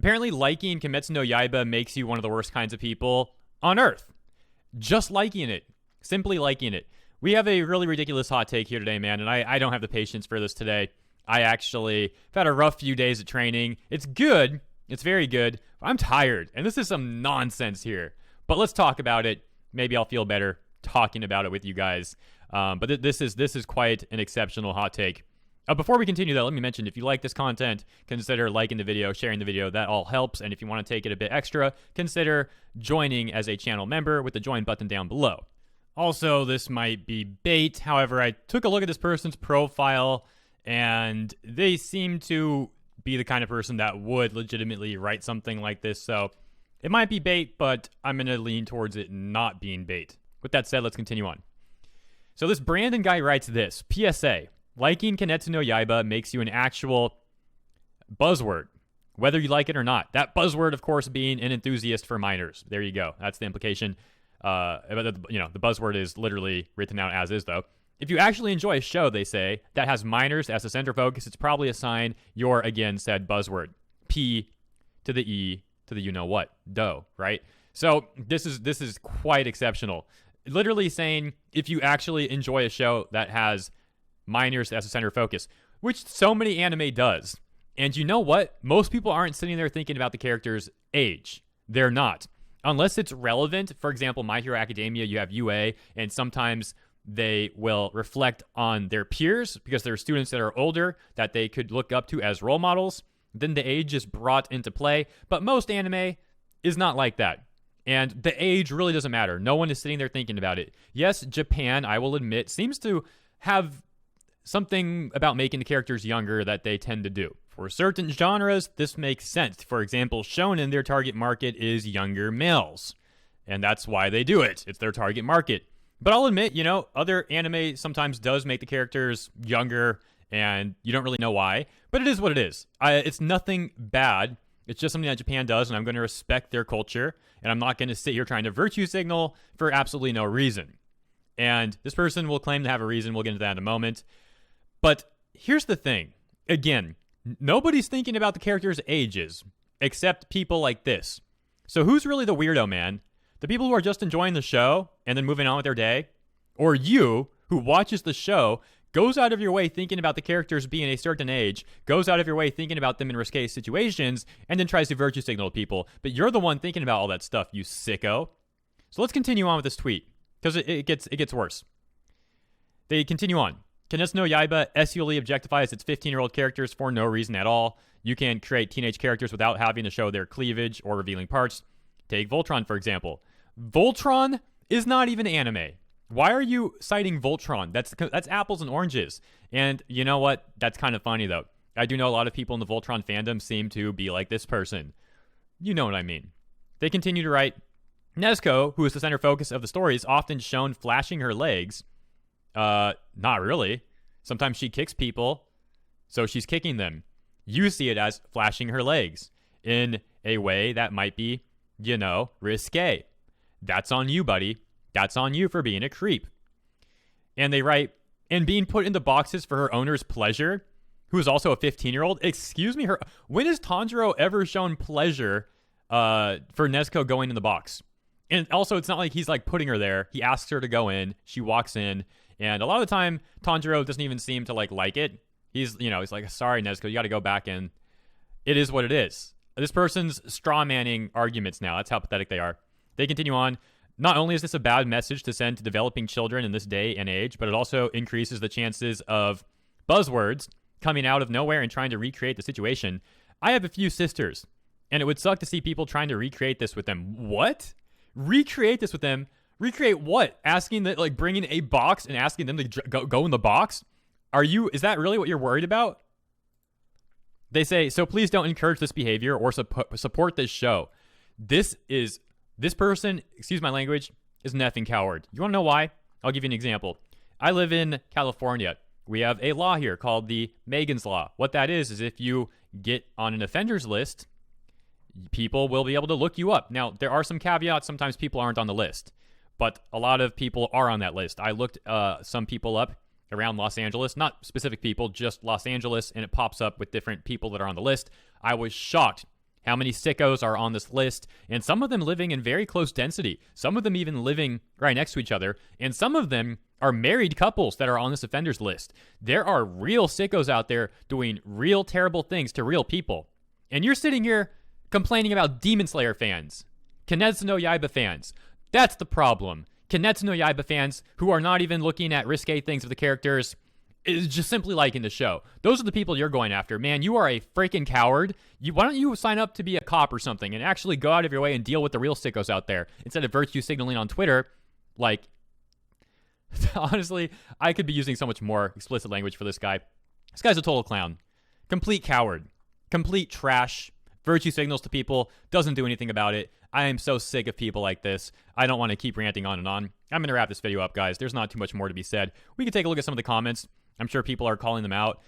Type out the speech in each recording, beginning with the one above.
Apparently, liking Kimetsu no Yaiba makes you one of the worst kinds of people on Earth. Just liking it. Simply liking it. We have a really ridiculous hot take here today, man, and I don't have the patience for this today. I actually have had a rough few days of training. It's good. It's very good. I'm tired, and this is some nonsense here. But let's talk about it. Maybe I'll feel better talking about it with you guys. But this is quite an exceptional hot take. Before we continue, though, let me mention, if you like this content, consider liking the video, sharing the video. That all helps. And if you want to take it a bit extra, consider joining as a channel member with the join button down below. Also, this might be bait. However, I took a look at this person's profile, and they seem to be the kind of person that would legitimately write something like this. So it might be bait, but I'm going to lean towards it not being bait. With that said, let's continue on. So this Brandon guy writes this. PSA. Liking Kimetsu no Yaiba makes you an actual buzzword, whether you like it or not. That buzzword, of course, being an enthusiast for minors. There you go. That's the implication. The buzzword is literally written out as is, though. If you actually enjoy a show, they say, that has minors as a center focus, it's probably a sign you're, again, said buzzword. P to the E to the you-know-what. Dough, right? So this is quite exceptional. Literally saying, if you actually enjoy a show that has minors as a center focus, which so many anime does. And you know what? Most people aren't sitting there thinking about the character's age. They're not. Unless it's relevant. For example, My Hero Academia, you have UA, and sometimes they will reflect on their peers because there are students that are older that they could look up to as role models. Then the age is brought into play. But most anime is not like that. And the age really doesn't matter. No one is sitting there thinking about it. Yes, Japan, I will admit, seems to have something about making the characters younger that they tend to do. For certain genres, this makes sense. For example, shonen, their target market is younger males. And that's why they do it. It's their target market. But I'll admit, other anime sometimes does make the characters younger, and you don't really know why. But it is what it is. It's nothing bad. It's just something that Japan does, and I'm going to respect their culture. And I'm not going to sit here trying to virtue signal for absolutely no reason. And this person will claim to have a reason. We'll get into that in a moment. But here's the thing. Again, nobody's thinking about the characters' ages except people like this. So who's really the weirdo, man? The people who are just enjoying the show and then moving on with their day? Or you, who watches the show, goes out of your way thinking about the characters being a certain age, goes out of your way thinking about them in risque situations, and then tries to virtue signal people. But you're the one thinking about all that stuff, you sicko. So let's continue on with this tweet, because it gets worse. They continue on. Kimetsu no Yaiba SULE objectifies its 15-year-old characters for no reason at all. You can create teenage characters without having to show their cleavage or revealing parts. Take Voltron, for example. Voltron is not even anime. Why are you citing Voltron? That's apples and oranges. And you know what? That's kind of funny, though. I do know a lot of people in the Voltron fandom seem to be like this person. You know what I mean. They continue to write, Nezuko, who is the center focus of the story, is often shown flashing her legs. Not really. Sometimes she kicks people, so she's kicking them. You see it as flashing her legs in a way that might be, risque. That's on you, buddy. That's on you for being a creep. And they write, and being put into boxes for her owner's pleasure, who is also a 15-year-old. Excuse me, when has Tanjiro ever shown pleasure for Nezuko going in the box? And also, it's not like he's like putting her there. He asks her to go in. She walks in. And a lot of the time, Tanjiro doesn't even seem to like it. He's like, sorry, Nezuko, you got to go back in. It is what it is. This person's straw manning arguments now. That's how pathetic they are. They continue on. Not only is this a bad message to send to developing children in this day and age, but it also increases the chances of buzzwords coming out of nowhere and trying to recreate the situation. I have a few sisters, and it would suck to see people trying to recreate this with them. What? Recreate this with them? Recreate what? Asking that, bringing a box and asking them to go in the box? Is that really what you're worried about? They say, so please don't encourage this behavior or support this show. This person, excuse my language, is an effing coward. You want to know why? I'll give you an example. I live in California. We have a law here called the Megan's Law. What that is if you get on an offenders list, people will be able to look you up. Now, there are some caveats. Sometimes people aren't on the list. But a lot of people are on that list. I looked some people up around Los Angeles, not specific people, just Los Angeles, and it pops up with different people that are on the list. I was shocked how many sickos are on this list, and some of them living in very close density, some of them even living right next to each other, and some of them are married couples that are on this offenders list. There are real sickos out there doing real terrible things to real people. And you're sitting here complaining about Demon Slayer fans, Kimetsu no Yaiba fans. That's the problem. Kimetsu no Yaiba fans who are not even looking at risque things of the characters, is just simply liking the show. Those are the people you're going after. Man, you are a freaking coward. Why don't you sign up to be a cop or something and actually go out of your way and deal with the real sickos out there instead of virtue signaling on Twitter? Like, honestly, I could be using so much more explicit language for this guy. This guy's a total clown. Complete coward. Complete trash. Virtue signals to people. Doesn't do anything about it. I am so sick of people like this. I don't want to keep ranting on and on. I'm going to wrap this video up, guys. There's not too much more to be said. We can take a look at some of the comments. I'm sure people are calling them out.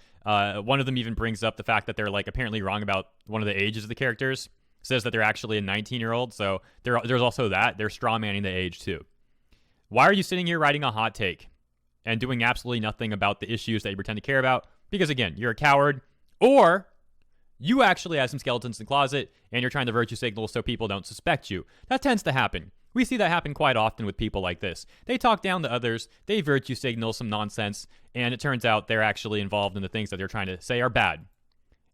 One of them even brings up the fact that they're like apparently wrong about one of the ages of the characters. Says that they're actually a 19-year-old. So there's also that. They're strawmanning the age too. Why are you sitting here writing a hot take and doing absolutely nothing about the issues that you pretend to care about? Because again, you're a coward, or you actually have some skeletons in the closet and you're trying to virtue signal so people don't suspect you. That tends to happen. We see that happen quite often with people like this. They talk down to others, they virtue signal some nonsense, and it turns out they're actually involved in the things that they're trying to say are bad.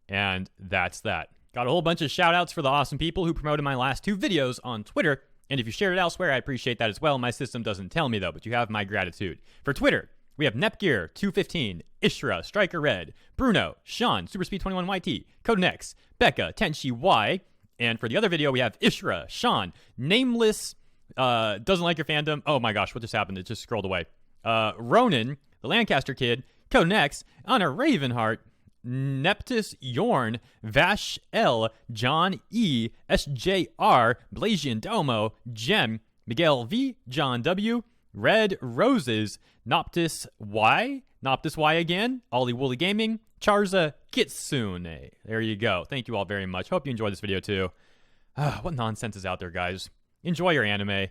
And that's that. Got a whole bunch of shout outs for the awesome people who promoted my last 2 videos on Twitter. And if you shared it elsewhere, I appreciate that as well. My system doesn't tell me though, but you have my gratitude. For Twitter, we have Nepgear215, Ishra, Striker Red, Bruno, Sean, SuperSpeed21YT, Codenex, Becca, Tenshi Y. And for the other video, we have Ishra, Sean, Nameless, doesn't like your fandom. Oh my gosh, what just happened? It just scrolled away. Ronan, the Lancaster Kid, Codenex, Anna Ravenheart, Neptus Yorn, Vash L, John E, SJR, Blasian Domo, Gem, Miguel V, John W, Red Roses, Noptus Y again, Ollie Wooly Gaming, Charza Kitsune. There you go. Thank you all very much. Hope you enjoyed this video too. What nonsense is out there, guys. Enjoy your anime.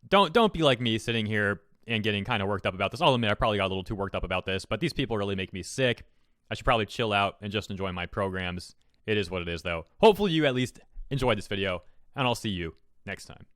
Don't be like me sitting here and getting kind of worked up about this. I'll admit I probably got a little too worked up about this, but these people really make me sick. I should probably chill out and just enjoy my programs. It is what it is, though. Hopefully you at least enjoyed this video, and I'll see you next time.